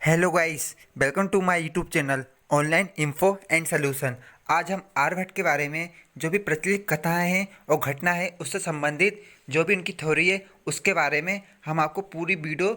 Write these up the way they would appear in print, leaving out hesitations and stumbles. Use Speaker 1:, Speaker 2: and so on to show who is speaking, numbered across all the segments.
Speaker 1: Hello guys, welcome to my YouTube channel online info and solution. आज हम आर्यभट्ट के बारे में जो भी प्रचलित कथाएं हैं और घटना है उससे संबंधित जो भी उनकी थ्योरी है उसके बारे में हम आपको पूरी वीडियो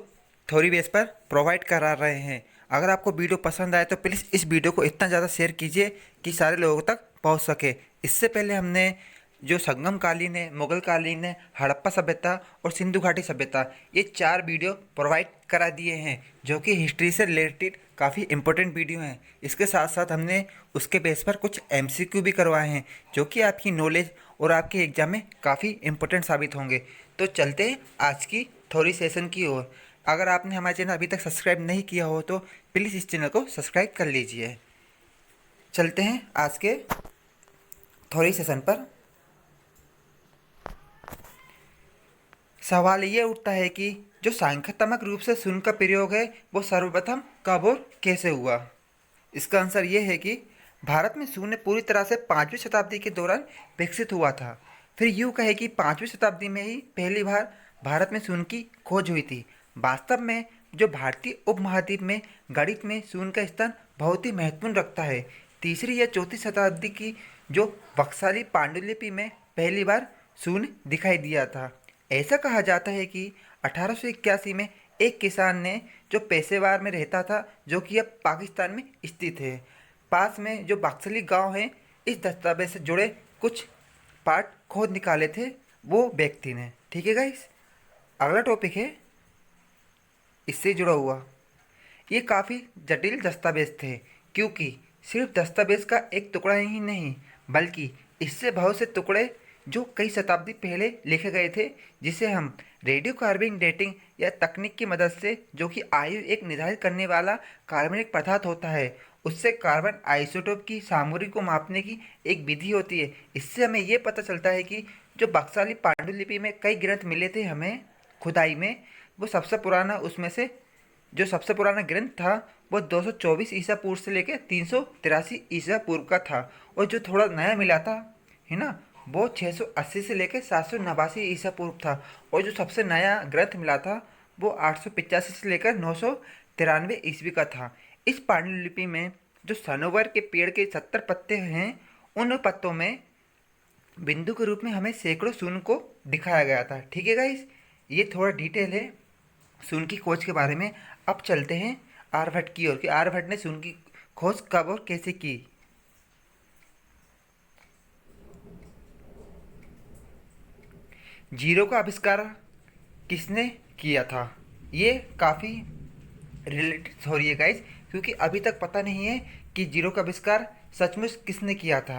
Speaker 1: थ्योरी बेस पर प्रोवाइड करा रहे हैं। अगर आपको वीडियो पसंद आए तो प्लीज़ इस वीडियो को इतना ज़्यादा शेयर कीजिए कि सारे लोगों तक पहुंच सके। इससे पहले हमने जो संगम कालीन है, मुगल कालीन है, हड़प्पा सभ्यता और सिंधु घाटी सभ्यता, ये 4 वीडियो प्रोवाइड करा दिए हैं जो कि हिस्ट्री से रिलेटेड काफ़ी इंपॉर्टेंट वीडियो हैं। इसके साथ साथ हमने उसके बेस पर कुछ एमसीक्यू भी करवाए हैं जो कि आपकी नॉलेज और आपके एग्जाम में काफ़ी इंपॉर्टेंट साबित होंगे। तो चलते हैं आज की थ्योरी सेशन की ओर। अगर आपने हमारे चैनल अभी तक सब्सक्राइब नहीं किया हो तो प्लीज़ इस चैनल को सब्सक्राइब कर लीजिए। चलते हैं आज के थ्योरी सेशन पर। सवाल ये उठता है कि जो सांख्यात्मक रूप से शून्य का प्रयोग है वो सर्वप्रथम कब और कैसे हुआ। इसका आंसर ये है कि भारत में शून्य पूरी तरह से 5वीं शताब्दी के दौरान विकसित हुआ था। फिर यूँ कहे कि 5वीं शताब्दी में ही पहली बार भारत में शून्य की खोज हुई थी। वास्तव में जो भारतीय उपमहाद्वीप में गणित में शून्य का स्थान बहुत ही महत्वपूर्ण रखता है। तीसरी या चौथी शताब्दी की जो बक्साली पांडुलिपि में पहली बार शून्य दिखाई दिया था। ऐसा कहा जाता है कि 1881 में एक किसान ने जो पेशेवर में रहता था जो कि अब पाकिस्तान में स्थित है, पास में जो बक्सली गांव है, इस दस्तावेज से जुड़े कुछ पार्ट खोद निकाले थे वो व्यक्ति ने। ठीक है गाइस, अगला टॉपिक है इससे जुड़ा हुआ। ये काफ़ी जटिल दस्तावेज थे क्योंकि सिर्फ दस्तावेज का एक टुकड़ा ही नहीं बल्कि इससे बहुत से टुकड़े जो कई शताब्दी पहले लिखे गए थे, जिसे हम रेडियो कार्बनिक डेटिंग या तकनीक की मदद से, जो कि आयु एक निर्धारित करने वाला कार्बनिक पदार्थ होता है, उससे कार्बन आइसोटोप की सामग्री को मापने की एक विधि होती है। इससे हमें ये पता चलता है कि जो बक्साली पांडुलिपि में कई ग्रंथ मिले थे हमें खुदाई में, वो सबसे पुराना उसमें से जो सबसे पुराना ग्रंथ था वो 224 ईसा पूर्व से लेकर 383 ईसा पूर्व का था। और जो थोड़ा नया मिला था है ना, वो 680 से लेकर 789 ईसा पूर्व था। और जो सबसे नया ग्रंथ मिला था वो 885 से लेकर 993 ईस्वी का था। इस पांडुलिपि में जो सनोवर के पेड़ के 70 पत्ते हैं, उन पत्तों में बिंदु के रूप में हमें सैकड़ों शून्य को दिखाया गया था। ठीक है गाइस, ये थोड़ा डिटेल है शून्य की खोज के बारे में। अब चलते हैं आर्यभट्ट की ओर कि आर्यभट्ट ने शून्य की खोज कब और कैसे की। जीरो का आविष्कार किसने किया था, ये काफ़ी रिलेटेड हो रही है गाइस, क्योंकि अभी तक पता नहीं है कि जीरो का आविष्कार सचमुच किसने किया था।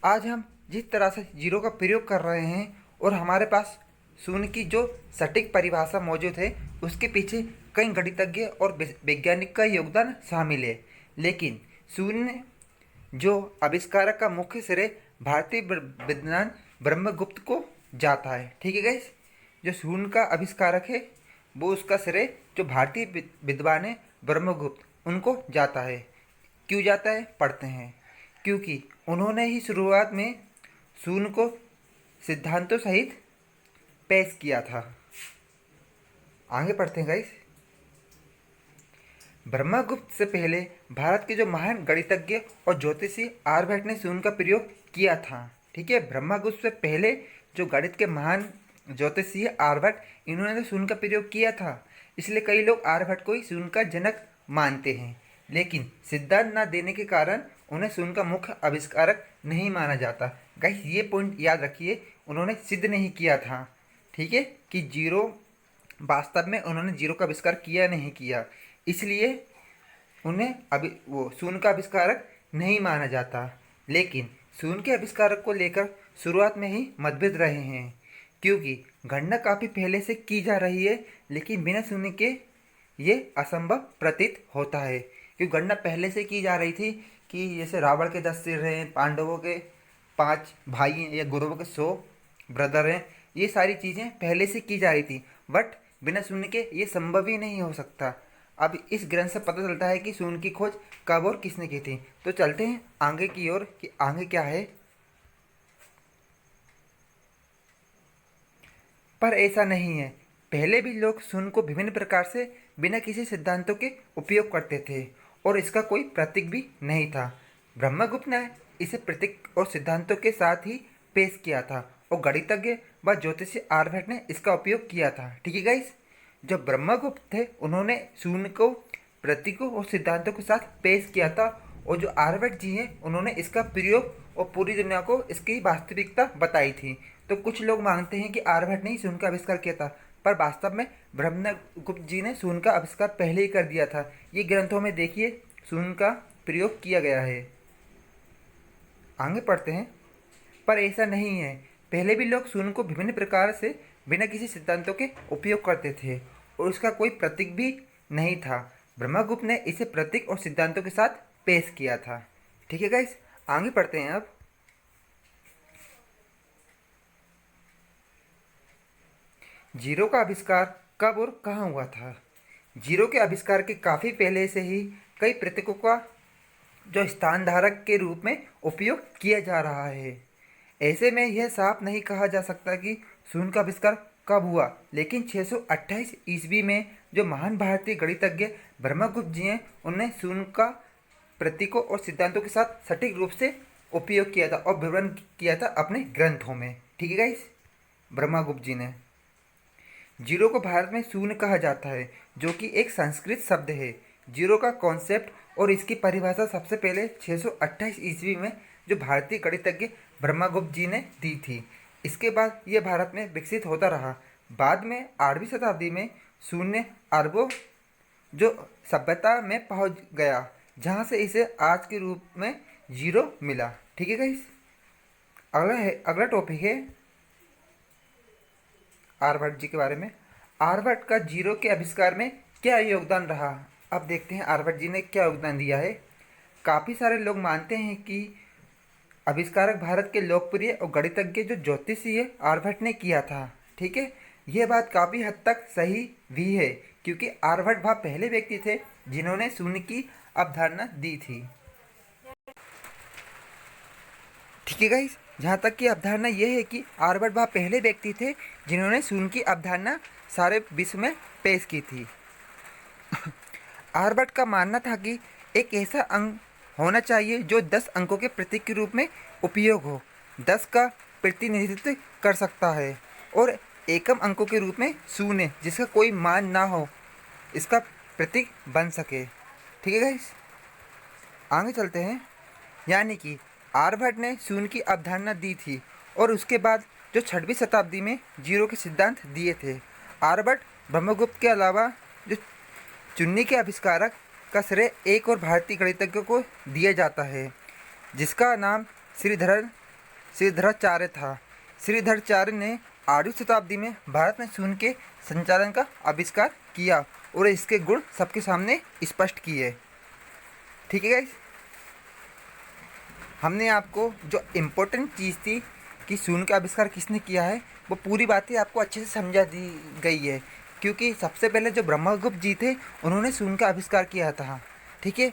Speaker 1: आज हम जिस तरह से जीरो का प्रयोग कर रहे हैं और हमारे पास शून्य की जो सटीक परिभाषा मौजूद है, उसके पीछे कई गणितज्ञ और वैज्ञानिक का योगदान शामिल है। लेकिन शून्य जो आविष्कारक का मुख्य श्रेय भारतीय विद्वान ब्रह्मगुप्त को जाता है। ठीक है गाइस, जो शून्य का आविष्कारक है वो उसका श्रेय जो भारतीय विद्वान है ब्रह्मगुप्त, उनको जाता है। क्यों जाता है पढ़ते हैं। क्योंकि उन्होंने ही शुरुआत में शून्य को सिद्धांतों सहित पेश किया था। आगे पढ़ते हैं गाइस। ब्रह्मगुप्त से पहले भारत के जो महान गणितज्ञ और ज्योतिषी आर्यभट्ट ने शून्य का प्रयोग किया था। ठीक है, ब्रह्मगुप्त से पहले जो गणित के महान ज्योतिषी आर्यभट्ट, इन्होंने तो शून्य का प्रयोग किया था। इसलिए कई लोग आर्यभट्ट को ही शून्य का जनक मानते हैं, लेकिन सिद्धांत न देने के कारण उन्हें शून्य का मुख्य आविष्कारक नहीं माना जाता। गाइस, ये पॉइंट याद रखिए, उन्होंने सिद्ध नहीं किया था। ठीक है, कि जीरो वास्तव में उन्होंने जीरो का आविष्कार किया नहीं किया, इसलिए उन्हें अभी वो शून्य का आविष्कारक नहीं माना जाता। लेकिन शून्य के आविष्कारक को लेकर शुरुआत में ही मतभेद रहे हैं, क्योंकि गणना काफ़ी पहले से की जा रही है, लेकिन बिना शून्य के ये असंभव प्रतीत होता है। क्योंकि गणना पहले से की जा रही थी कि जैसे रावण के 10 सिर हैं, पांडवों के 5 भाई हैं या कौरवों के 100 ब्रदर हैं, ये सारी चीज़ें पहले से की जा रही थी, बट बिना शून्य के ये संभव ही नहीं हो सकता। अब इस ग्रंथ से पता चलता है कि शून्य की खोज कब और किसने की थी। तो चलते हैं आगे की ओर कि आगे क्या है। पर ऐसा नहीं है, पहले भी लोग शून्य को विभिन्न प्रकार से बिना किसी सिद्धांतों के उपयोग करते थे और इसका कोई प्रतीक भी नहीं था। ब्रह्मगुप्त ने इसे प्रतीक और सिद्धांतों के साथ ही पेश किया था और गणितज्ञ व ज्योतिषी आर्यभट्ट ने इसका उपयोग किया था। ठीक है गाइस, जो ब्रह्मगुप्त थे उन्होंने शून्य को प्रतीकों और सिद्धांतों के साथ पेश किया था और जो आर्यभट्ट जी हैं उन्होंने इसका प्रयोग और पूरी दुनिया को इसकी वास्तविकता बताई थी। तो कुछ लोग मानते हैं कि आर्यभट्ट ने ही शून्य का आविष्कार किया था, पर वास्तव में ब्रह्मगुप्त जी ने शून्य का आविष्कार पहले ही कर दिया था। ये ग्रंथों में देखिए शून्य का प्रयोग किया गया है। आगे पढ़ते हैं। पर ऐसा नहीं है, पहले भी लोग शून्य को विभिन्न प्रकार से बिना किसी सिद्धांतों के उपयोग करते थे और उसका कोई प्रतीक भी नहीं था। ब्रह्मगुप्त ने इसे प्रतीक और सिद्धांतों के साथ पेश किया था। ठीक है गाइस, आगे पढ़ते हैं अब। जीरो का आविष्कार कब और कहाँ हुआ था? जीरो के आविष्कार के काफ़ी पहले से ही कई प्रतीकों का जो स्थान धारक के रूप में उपयोग किया जा रहा है। ऐसे में यह साफ नहीं कहा जा सकता कि शून्य का आविष्कार कब हुआ, लेकिन 628 ईस्वी में जो महान भारतीय गणितज्ञ ब्रह्मगुप्त जी हैं उन्होंने शून्य का प्रतीकों और सिद्धांतों के साथ सटीक रूप से उपयोग किया था और विवरण किया था अपने ग्रंथों में। ठीक है गाइस, ब्रह्मगुप्त जी ने। जीरो को भारत में शून्य कहा जाता है, जो कि एक संस्कृत शब्द है। जीरो का कॉन्सेप्ट और इसकी परिभाषा सबसे पहले 628 ईस्वी में जो भारतीय गणितज्ञ ब्रह्मगुप्त जी ने दी थी। इसके बाद यह भारत में विकसित होता रहा। बाद में 8वीं शताब्दी में शून्य अरबों जो सभ्यता में पहुंच गया, जहां से इसे आज के रूप में जीरो मिला। ठीक है गाइस, अगला टॉपिक है आर्यभट्ट जी के बारे में। आर्यभट्ट का जीरो के आविष्कार में क्या योगदान रहा? अब देखते हैं आर्यभट्ट जी ने क्या योगदान दिया है। काफ़ी सारे लोग मानते हैं कि आविष्कारक भारत के लोकप्रिय और गणितज्ञ जो ज्योतिषी है आर्यभट्ट ने किया था। ठीक है, यह बात काफ़ी हद तक सही भी है, क्योंकि आर्यभट्ट वह पहले व्यक्ति थे जिन्होंने शून्य की अवधारणा दी थी। ठीक है गाइस, जहाँ तक की अवधारणा यह है कि आर्यभट्ट वह पहले व्यक्ति थे जिन्होंने शून्य की अवधारणा सारे विश्व में पेश की थी। आर्यभट्ट का मानना था कि एक ऐसा अंक होना चाहिए जो 10 अंकों के प्रतीक के रूप में उपयोग हो, 10 का प्रतिनिधित्व कर सकता है और एकम अंकों के रूप में शून्य जिसका कोई मान ना हो इसका प्रतीक बन सके। ठीक है गाइस, आगे चलते हैं। यानी कि आर्यभट्ट ने शून्य की अवधारणा दी थी और उसके बाद जो 6वीं शताब्दी में जीरो के सिद्धांत दिए थे। आर्यभट्ट ब्रह्मगुप्त के अलावा जो चुन्नी के आविष्कारक का श्रेय एक और भारतीय गणितज्ञ को दिया जाता है, जिसका नाम श्रीधराचार्य था। श्रीधराचार्य ने 8वीं शताब्दी में भारत में शून्य के संचालन का आविष्कार किया और इसके गुण सबके सामने स्पष्ट किए। ठीक है गाइस, हमने आपको जो इम्पोर्टेंट चीज़ थी कि शून्य का आविष्कार किसने किया है वो पूरी बातें आपको अच्छे से समझा दी गई है, क्योंकि सबसे पहले जो ब्रह्मगुप्त जी थे उन्होंने शून्य का आविष्कार किया था। ठीक है,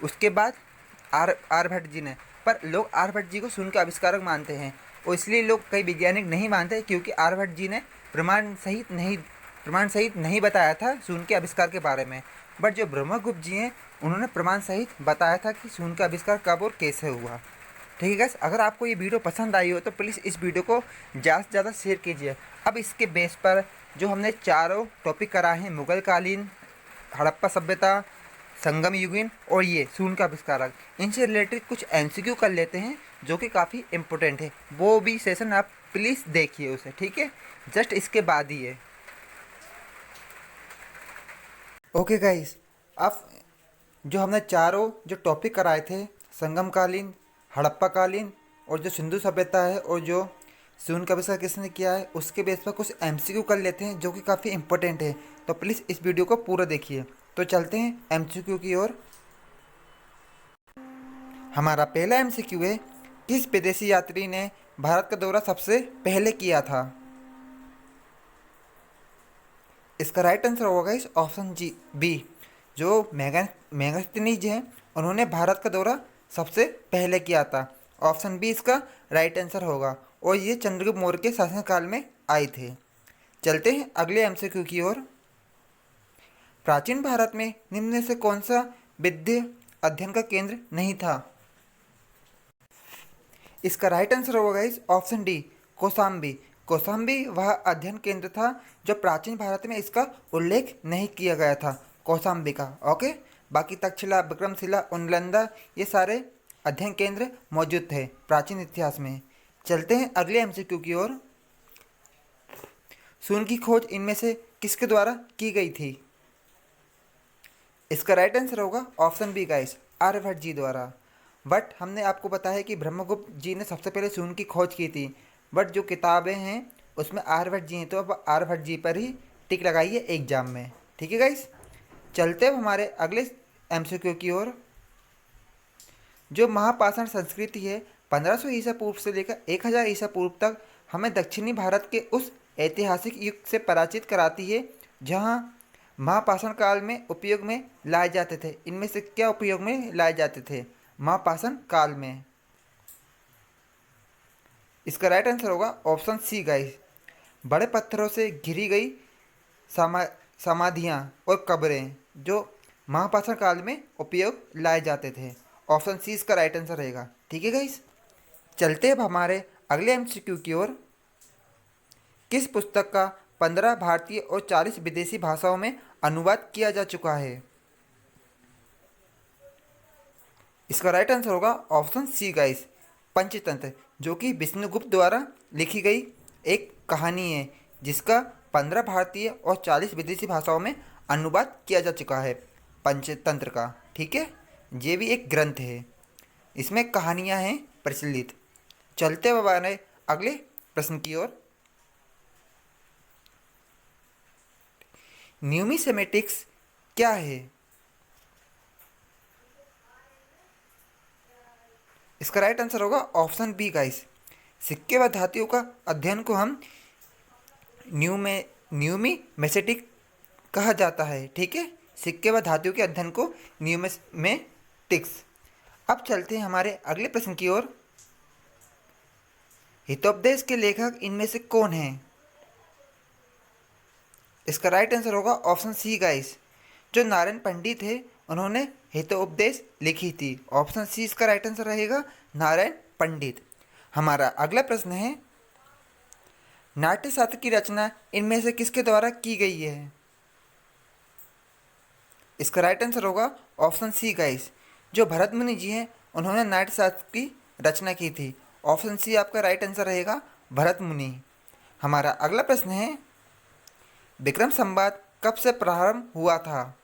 Speaker 1: उसके बाद आर्यभट्ट जी ने, पर लोग आर्यभट्ट जी को शून्य का आविष्कारक मानते हैं और इसलिए लोग कई वैज्ञानिक नहीं मानते, क्योंकि आर्यभट्ट जी ने प्रमाण सहित नहीं बताया था शून्य के आविष्कार के बारे में। बट जो ब्रह्मगुप्त जी हैं उन्होंने प्रमाण सहित बताया था कि शून्य का आविष्कार कब और कैसे हुआ। ठीक है गाइस, अगर आपको ये वीडियो पसंद आई हो तो प्लीज़ इस वीडियो को ज़्यादा से ज़्यादा शेयर कीजिए। अब इसके बेस पर जो हमने चारों टॉपिक कराए हैं, मुगल कालीन, हड़प्पा सभ्यता, संगम युगीन और ये शून्य का आविष्कारक, इनसे रिलेटेड कुछ एमसीक्यू कर लेते हैं जो कि काफ़ी इम्पोर्टेंट है। वो भी सेशन आप प्लीज़ देखिए उसे। ठीक है, जस्ट इसके बाद ही है। ओके गाइस, अब जो हमने चारों जो टॉपिक कराए थे, संगम कालीन, हड़प्पा कालीन और जो सिंधु सभ्यता है और जो शून्य का आविष्कार किसने किया है, उसके बेस पर कुछ एमसीक्यू कर लेते हैं जो कि काफ़ी इंपॉर्टेंट है। तो प्लीज़ इस वीडियो को पूरा देखिए। तो चलते हैं एमसीक्यू की ओर। हमारा पहला एमसीक्यू है, किस विदेशी यात्री ने भारत का दौरा सबसे पहले किया था? इसका राइट आंसर होगा इस ऑप्शन बी, जो मेगास्थनीज हैं उन्होंने भारत का दौरा सबसे पहले किया था। ऑप्शन बी इसका राइट आंसर होगा और ये चंद्रगुप्त मौर्य के शासनकाल में आए थे। चलते हैं अगले एमसीक्यू की ओर। प्राचीन भारत में निम्न में से कौन सा विद्या अध्ययन का केंद्र नहीं था? इसका राइट आंसर होगा guys option D, Kaushambi. Kaushambi वह अध्ययन केंद्र था जो प्राचीन भारत में इसका उल्लेख नहीं किया गया था, कौशाम्बी का। ओके, बाकी तक्षशिला, विक्रमशिला, उनलंदा ये सारे अध्ययन केंद्र मौजूद थे प्राचीन इतिहास में। चलते हैं अगले एमसीक्यू की ओर। शून्य की खोज इनमें से किसके द्वारा की गई थी? इसका राइट आंसर होगा ऑप्शन बी गाइस, आर्यभट्ट जी द्वारा। बट हमने आपको बताया कि ब्रह्मगुप्त जी ने सबसे पहले शून्य की खोज की थी, बट जो किताबें हैं उसमें आर्यभट्ट जी हैं, तो अब आर्यभट्ट जी पर ही टिक लगाइए एग्जाम में। ठीक है गाइस, चलते हैं हमारे अगले एमसीक्यू की ओर। जो महापाषाण संस्कृति है 1500 ईसा पूर्व से लेकर 1000 ईसा पूर्व तक हमें दक्षिणी भारत के उस ऐतिहासिक युग से परिचित कराती है जहाँ महापाषाण काल में उपयोग में लाए जाते थे। इनमें से क्या उपयोग में लाए जाते थे महापाषाण काल में? इसका राइट आंसर होगा ऑप्शन सी गाइस, बड़े पत्थरों से घिरी गई समाधियाँ और कब्रें जो महापाषाण काल में उपयोग लाए जाते थे। ऑप्शन सी इसका राइट आंसर रहेगा। ठीक है गाइस, चलते अब हमारे अगले एमसीक्यू की ओर। किस पुस्तक का 15 भारतीय और 40 विदेशी भाषाओं में अनुवाद किया जा चुका है? इसका राइट आंसर होगा ऑप्शन सी गाइस, पंचतंत्र, जो कि विष्णुगुप्त द्वारा लिखी गई एक कहानी है जिसका 15 भारतीय और 40 विदेशी भाषाओं में अनुवाद किया जा चुका है, पंचतंत्र का। ठीक है, ये भी एक ग्रंथ है, इसमें कहानियाँ हैं प्रचलित। चलते हुए हमारे अगले प्रश्न की ओर। न्यूमिसेमेटिक्स क्या है? इसका राइट आंसर होगा ऑप्शन बी गाइस, सिक्के व धातुओं का अध्ययन को हम न्यूमिमेसेटिक कहा जाता है। ठीक है, सिक्के व धातुओं के अध्ययन को न्यूमिमेटिक्स। अब चलते हैं हमारे अगले प्रश्न की ओर। हितोपदेश के लेखक इनमें से कौन हैं? इसका राइट आंसर होगा ऑप्शन सी गाइस, जो नारायण पंडित है उन्होंने हितोपदेश लिखी थी। ऑप्शन सी इसका राइट आंसर रहेगा, नारायण पंडित। हमारा अगला प्रश्न है, नाट्यशास्त्र की रचना इनमें से किसके द्वारा की गई है? इसका राइट आंसर होगा ऑप्शन सी गाइस, जो भरत मुनि जी हैं उन्होंने नाट्यशास्त्र की रचना की थी। ऑप्शन सी आपका राइट आंसर रहेगा, भरत मुनि। हमारा अगला प्रश्न है, विक्रम संवाद कब से प्रारंभ हुआ था?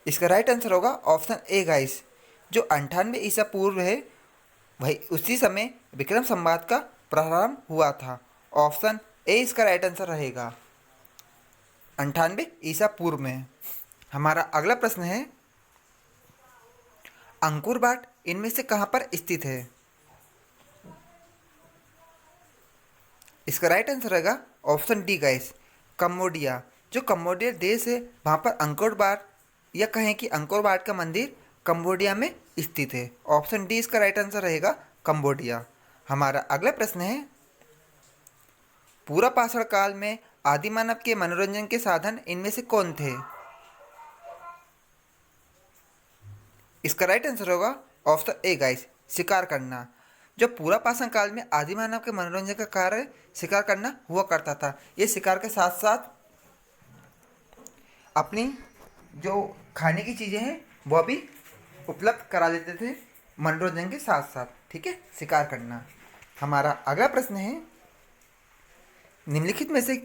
Speaker 1: इसका राइट आंसर होगा ऑप्शन ए गाइस, जो 98 ईसा पूर्व है वही उसी समय विक्रम संवाद का प्रारंभ हुआ था। ऑप्शन ए इसका राइट आंसर रहेगा, 98 ईसा पूर्व में। हमारा अगला प्रश्न है, अंकुर वाट इनमें से कहाँ पर स्थित है? इसका राइट आंसर रहेगा ऑप्शन डी गाइस, कम्बोडिया। जो कम्बोडिया देश है वहाँ पर अंकुर वाट या कहें कि अंकुर वाट का मंदिर कम्बोडिया में स्थित है। ऑप्शन डी इसका राइट आंसर रहेगा, कम्बोडिया। हमारा अगला प्रश्न है, पूरा पाषाण काल में आदि मानव के मनोरंजन के साधन इनमें से कौन थे? इसका राइट आंसर होगा ऑप्शन ए गाइस, शिकार करना। जो पूरा पाषाण काल में आदि मानव के मनोरंजन का कार्य शिकार करना हुआ करता था। ये शिकार के साथ साथ अपनी जो खाने की चीज़ें हैं वह भी उपलब्ध करा देते थे मनोरंजन के साथ साथ। ठीक है, शिकार करना। हमारा अगला प्रश्न है, निम्नलिखित में से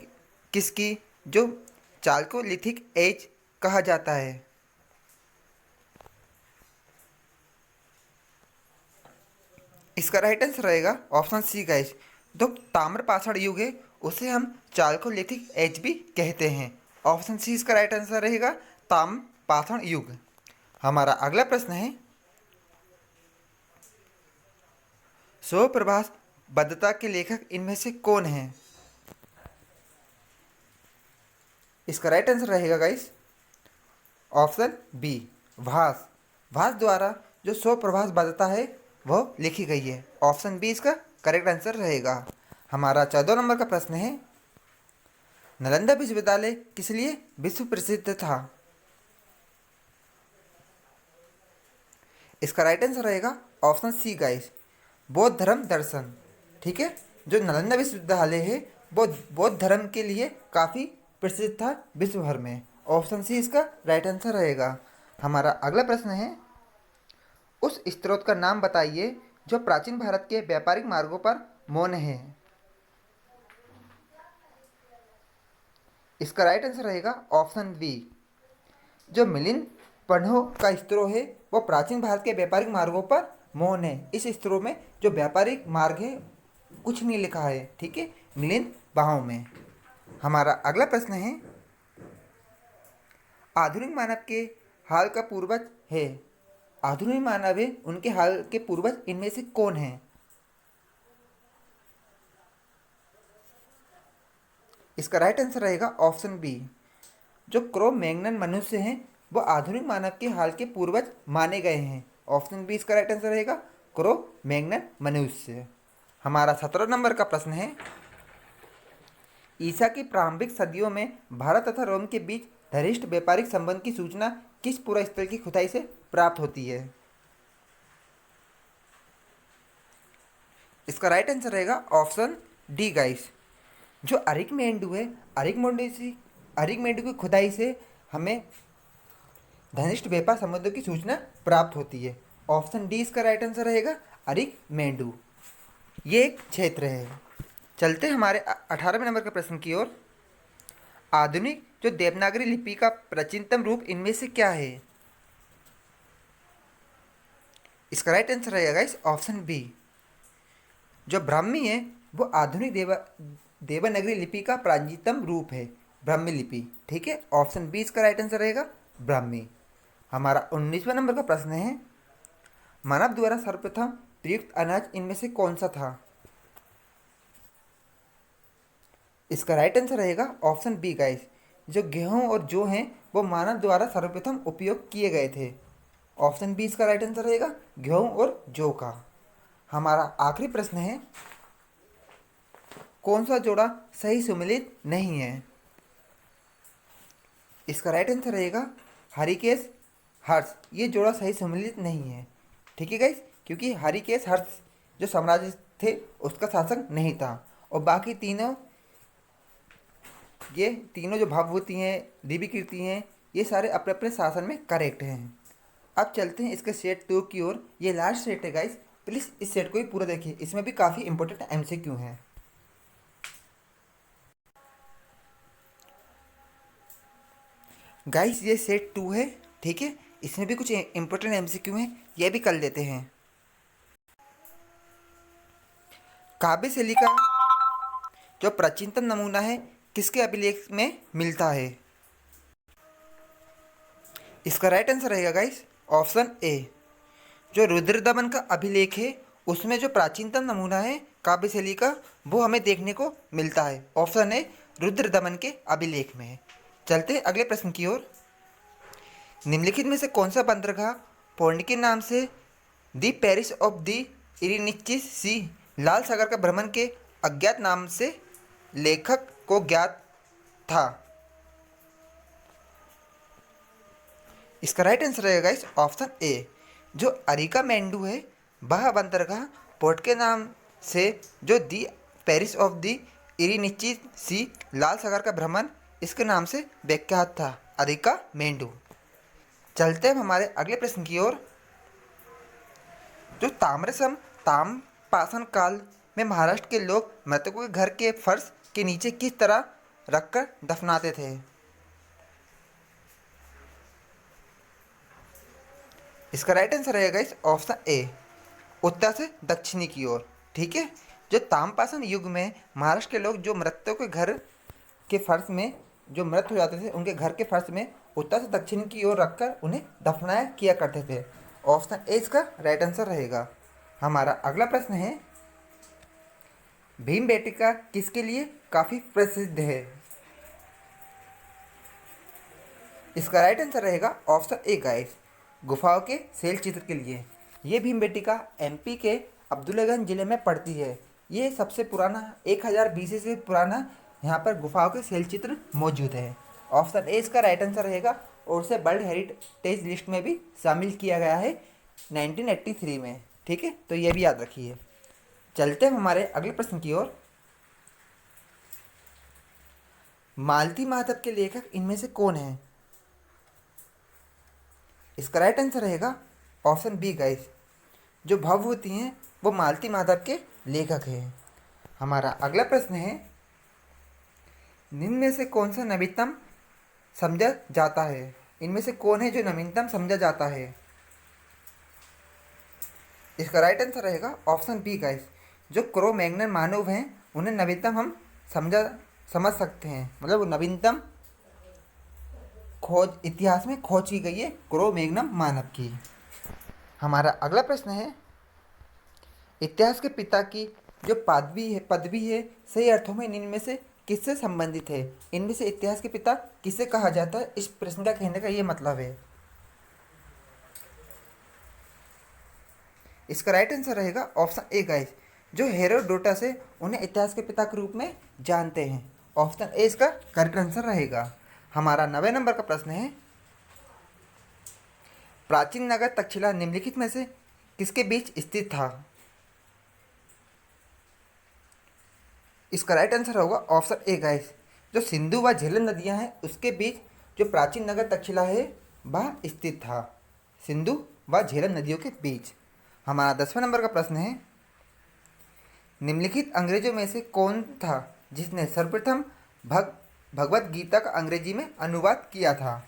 Speaker 1: किसकी जो चाल्कोलिथिक एज कहा जाता है? इसका राइट आंसर रहेगा ऑप्शन सी गाइस, जो ताम्र पाषाण युग है उसे हम चाल्कोलिथिक एज भी कहते हैं। ऑप्शन सी इसका राइट आंसर रहेगा, ताम्र पाषाण युग। हमारा अगला प्रश्न है, स्वप्रभाष बद्धता के लेखक इनमें से कौन है? इसका राइट आंसर रहेगा गाइस, ऑप्शन बी, भास। भास द्वारा जो स्वप्रभाष बद्धता है वह लिखी गई है। ऑप्शन बी इसका करेक्ट आंसर रहेगा। हमारा 14 नंबर का प्रश्न है, नालंदा विश्वविद्यालय किस लिए विश्व प्रसिद्ध था? इसका राइट आंसर रहेगा ऑप्शन सी गाइस, बौद्ध धर्म दर्शन। ठीक है, जो नालंदा विश्वविद्यालय है वो बौद्ध धर्म के लिए काफ़ी प्रसिद्ध था विश्व भर में। ऑप्शन सी इसका राइट आंसर रहेगा। हमारा अगला प्रश्न है, उस स्त्रोत का नाम बताइए जो प्राचीन भारत के व्यापारिक मार्गों पर मौन है। इसका राइट आंसर रहेगा ऑप्शन बी, जो मिलिंद पन्हो का स्त्रोत है वो प्राचीन भारत के व्यापारिक मार्गों पर मौन है। इस स्त्रोत में जो व्यापारिक मार्ग है कुछ नहीं लिखा है। ठीक है, मिलिंद पन्हो में। हमारा अगला प्रश्न है, आधुनिक मानव के हाल का पूर्वज है। आधुनिक मानव है उनके हाल के पूर्वज इनमें से कौन है? इसका राइट आंसर रहेगा ऑप्शन बी, जो क्रो मैग्नन मनुष्य हैं वो आधुनिक मानव के हाल के पूर्वज माने गए हैं। ऑप्शन बी इसका राइट आंसर रहेगा क्रो मैग्नन मनुष्य। हमारा 17 नंबर का प्रश्न है, ईसा की प्रारंभिक सदियों में भारत तथा रोम के बीच घनिष्ठ व्यापारिक संबंध की सूचना किस पुरास्थल की खुदाई से प्राप्त होती है? इसका राइट आंसर रहेगा ऑप्शन डी गाइस, जो अरिकमेंडू है अरिकमेंडू की खुदाई से हमें घनिष्ठ व्यापार संबंधों की सूचना प्राप्त होती है। ऑप्शन डी इसका राइट आंसर रहेगा अरिकमेंडू। ये एक क्षेत्र है। चलते हमारे 18वें नंबर के प्रश्न की ओर। आधुनिक जो देवनागरी लिपि का प्राचीनतम रूप इनमें से क्या है? इसका राइट आंसर रहेगा गाइस ऑप्शन बी, जो ब्राह्मी है वो आधुनिक देवनागरी लिपि का प्राचीनतम रूप है, ब्राह्मी लिपि। ठीक है, ऑप्शन बी इसका राइट आंसर रहेगा ब्राह्मी। हमारा 19वें नंबर का प्रश्न है, मानव द्वारा सर्वप्रथम प्रयुक्त अनाज इनमें से कौन सा था? इसका राइट आंसर रहेगा ऑप्शन बी गाइस, जो गेहूं और जौ हैं वो मानव द्वारा सर्वप्रथम उपयोग किए गए थे। ऑप्शन बी इसका राइट आंसर रहेगा गेहूं और जौ का। हमारा आखिरी प्रश्न है, कौन सा जोड़ा सही सम्मिलित नहीं है? इसका राइट आंसर रहेगा हरिकेश हर्ष। ये जोड़ा सही सम्मिलित नहीं है। ठीक है गाइस, क्योंकि हरिकेश हर्ष जो साम्राज्य थे उसका शासक नहीं था, और बाकी ये तीनों जो भावभूति हैं, देवी कीर्ति हैं, ये सारे अपने अपने शासन में करेक्ट हैं। अब चलते हैं इसके सेट 2 की ओर। ये लास्ट सेट है गाइस, प्लीज़ इस सेट को ही पूरा देखिए, इसमें भी काफ़ी इंपॉर्टेंट एमसीक्यू हैं। गाइस ये सेट 2 है। ठीक है, इसमें भी कुछ इंपॉर्टेंट एमसीक्यू हैं, ये भी कर लेते हैं। काव्य शैली का जो प्राचीनतम नमूना है किसके अभिलेख में मिलता है? इसका राइट आंसर रहेगा गाइस ऑप्शन ए, जो रुद्रदमन का अभिलेख है उसमें जो प्राचीनतम नमूना है काव्य शैली का वो हमें देखने को मिलता है। ऑप्शन ए रुद्रदमन के अभिलेख में है। चलते हैं अगले प्रश्न की ओर। निम्नलिखित में से कौन सा बंदरगाह पौंड के नाम से दी पेरिस ऑफ दी इरिनिचिस सी लाल सागर का भ्रमण के अज्ञात नाम से लेखक को ज्ञात था? इसका राइट आंसर रहेगा इस ऑप्शन ए, जो अरिका मेंडू है वह बंदरगाह पोर्ट के नाम से जो दी पेरिस ऑफ दी इरिनिची सी लाल सागर का भ्रमण इसके नाम से विख्यात था, अरिका मेंडू। चलते हैं हमारे अगले प्रश्न की ओर। जो ताम्रपाषाण काल में महाराष्ट्र के लोग मृतकों के घर के फर्श के नीचे किस तरह रखकर दफनाते थे? इसका राइट आंसर रहेगा इस ऑप्शन ए, उत्तर से दक्षिणी की ओर। ठीक है, जो ताम्रपाषाण युग में महाराष्ट्र के लोग जो मृतकों के घर के फर्श में जो मृत हो जाते थे उनके घर के फर्श में उत्तर से दक्षिण की ओर रखकर उन्हें दफनाया किया करते थे। ऑप्शन ए इसका राइट आंसर रहेगा। हमारा अगला प्रश्न है, भीमबेटका किसके लिए काफ़ी प्रसिद्ध है? इसका राइट आंसर रहेगा ऑप्शन ए गाइस, गुफाओं के शैल चित्र के लिए। ये भीमबेटका एमपी के अब्दुल्लागंज जिले में पड़ती है। ये सबसे पुराना 1000 BC से पुराना यहाँ पर गुफाओं के शैल चित्र मौजूद है। ऑप्शन ए इसका राइट आंसर रहेगा और उसे वर्ल्ड हेरिटेज लिस्ट में भी शामिल किया गया है 1983 में। ठीक है, तो ये भी याद रखिए। चलते हैं हमारे अगले प्रश्न की ओर। मालती माधव के लेखक इनमें से कौन है? इसका राइट आंसर रहेगा ऑप्शन बी गाइस, जो भवभूति हैं वो मालती माधव के लेखक हैं। हमारा अगला प्रश्न है, निम्न में से कौन सा नवीनतम समझा जाता है? इनमें से कौन है जो नवीनतम समझा जाता है? इसका राइट आंसर रहेगा ऑप्शन बी गाइस, जो क्रो मैग्नन मानव हैं उन्हें नवीनतम हम समझ सकते हैं, मतलब वो नवीनतम खोज इतिहास में खोज की गई है क्रो मैग्नन मानव की। हमारा अगला प्रश्न है, इतिहास के पिता की जो पदवी है सही अर्थों में इनमें से किससे संबंधित है? इनमें से इतिहास के पिता किसे कहा जाता है? इस प्रश्न का कहने का ये मतलब है। इसका राइट आंसर रहेगा ऑप्शन ए गाइस, जो हेरोडोटस है उन्हें इतिहास के पिता के रूप में जानते हैं। ऑप्शन ए इसका करेक्ट आंसर रहेगा। हमारा 90 नंबर का प्रश्न है, प्राचीन नगर तक्षशिला निम्नलिखित में से किसके बीच स्थित था? इसका राइट आंसर होगा ऑप्शन ए गाइस, जो सिंधु व झेलम नदियां हैं उसके बीच जो प्राचीन नगर तक्षशिला है वह स्थित था, सिंधु व झेलम नदियों के बीच। हमारा 10वें नंबर का प्रश्न है, निम्नलिखित अंग्रेजों में से कौन था जिसने सर्वप्रथम भगवत गीता का अंग्रेजी में अनुवाद किया था?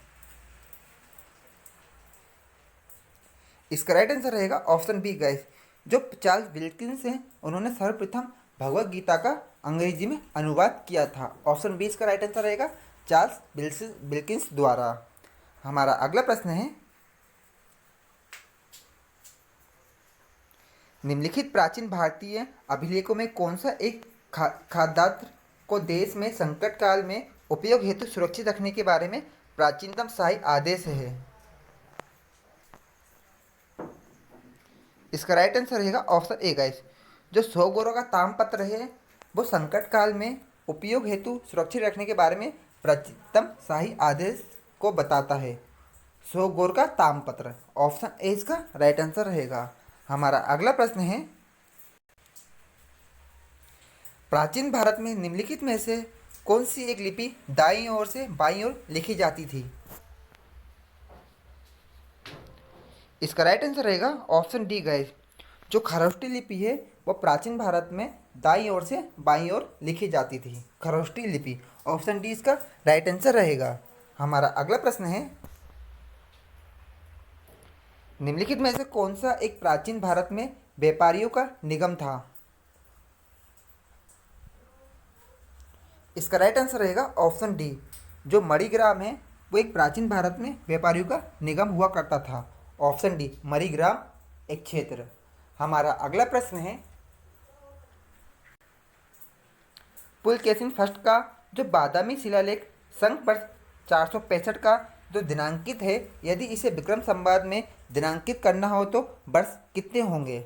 Speaker 1: इसका राइट आंसर रहेगा ऑप्शन बी गाइस, जो चार्ल्स विल्किंस हैं उन्होंने सर्वप्रथम भगवत गीता का अंग्रेजी में अनुवाद किया था। ऑप्शन बी इसका राइट आंसर रहेगा, चार्ल्स विल्किंस द्वारा। हमारा अगला प्रश्न है, निम्नलिखित प्राचीन भारतीय अभिलेखों में कौन सा एक खाद्यान्न को देश में संकट काल में उपयोग हेतु सुरक्षित रखने के बारे में प्राचीनतम शाही आदेश है? इसका राइट आंसर रहेगा ऑप्शन ए गाइस, जो 100 गोरों का तामपत्र है वो संकट काल में उपयोग हेतु सुरक्षित रखने के बारे में प्राचीनतम शाही आदेश को बताता है। 100 गोर का तामपत्र, ऑप्शन ए इसका राइट आंसर रहेगा। हमारा अगला प्रश्न है, प्राचीन भारत में निम्नलिखित में से कौन सी एक लिपि दाईं ओर से बाईं ओर लिखी जाती थी? इसका राइट आंसर रहेगा ऑप्शन डी गाइस, जो खरोष्टी लिपि है वो प्राचीन भारत में दाईं ओर से बाईं ओर लिखी जाती थी, खरोष्टी लिपि। ऑप्शन डी इसका राइट आंसर रहेगा। हमारा अगला प्रश्न है, निम्नलिखित में से कौन सा एक प्राचीन भारत में व्यापारियों का निगम था? इसका राइट आंसर रहेगा ऑप्शन डी, जो मणिग्राम है वो एक प्राचीन भारत में व्यापारियों का निगम हुआ करता था। ऑप्शन डी, मणिग्राम एक क्षेत्र। हमारा अगला प्रश्न है, पुलकेशिन फर्स्ट का जो बादामी शिलालेख संघ वर्ष 465 का जो दिनांकित है, यदि इसे विक्रम संवाद में दिनांकित करना हो तो वर्ष कितने होंगे?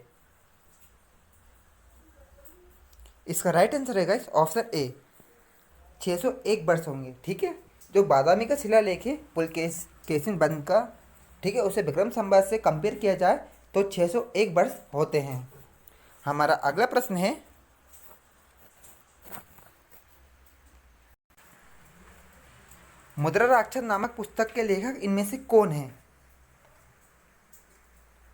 Speaker 1: इसका राइट आंसर रहेगा इस ऑप्शन ए, 601 वर्ष होंगे। ठीक है, जो बादामी का शिलालेख है पुलकेशिन बंध का, ठीक है, उसे विक्रम संवाद से कंपेयर किया जाए तो 601 वर्ष होते हैं। हमारा अगला प्रश्न है, मुद्रा राक्षस नामक पुस्तक के लेखक इनमें से कौन है?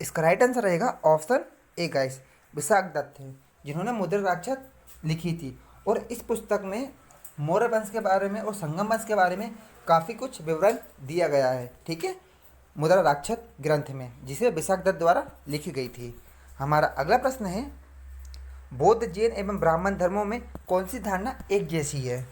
Speaker 1: इसका राइट आंसर रहेगा option A guys, Vishakh Datta है जिन्होंने मुद्रा राक्षस लिखी थी। और इस पुस्तक में मौर्य वंश के बारे में और संगम वंश के बारे में काफ़ी कुछ विवरण दिया गया है। ठीक है, मुद्रा राक्षस ग्रंथ में, जिसे विशाख दत्त द्वारा लिखी गई थी। हमारा अगला प्रश्न है, बौद्ध, जैन एवं ब्राह्मण धर्मों में कौन सी धारणा एक जैसी है?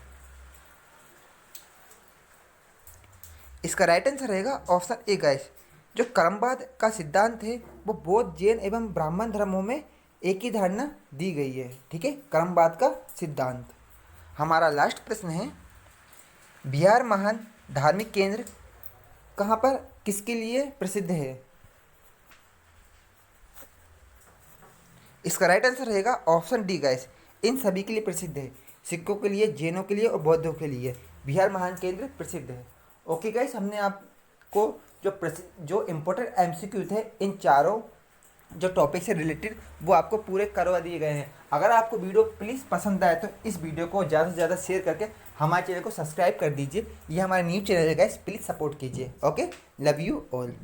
Speaker 1: इसका राइट आंसर रहेगा ऑप्शन ए गाइस, जो कर्मवाद का सिद्धांत है वो बौद्ध, जैन एवं ब्राह्मण धर्मों में एक ही धारणा दी गई है। ठीक है, कर्मवाद का सिद्धांत। हमारा लास्ट प्रश्न है, बिहार महान धार्मिक केंद्र कहाँ पर किसके लिए प्रसिद्ध है? इसका राइट आंसर रहेगा ऑप्शन डी गाइस, इन सभी के लिए प्रसिद्ध है। सिखों के लिए, जैनों के लिए और बौद्धों के लिए बिहार महान केंद्र प्रसिद्ध है। ओके गाइस, हमने आपको जो इम्पोर्टेंट एमसीक्यू थे इन चारों जो टॉपिक से रिलेटेड वो आपको पूरे करवा दिए गए हैं। अगर आपको वीडियो प्लीज़ पसंद आए तो इस वीडियो को ज़्यादा से ज़्यादा शेयर करके हमारे चैनल को सब्सक्राइब कर दीजिए। ये हमारा न्यू चैनल है गाइस, प्लीज़ सपोर्ट कीजिए। Okay, love you all.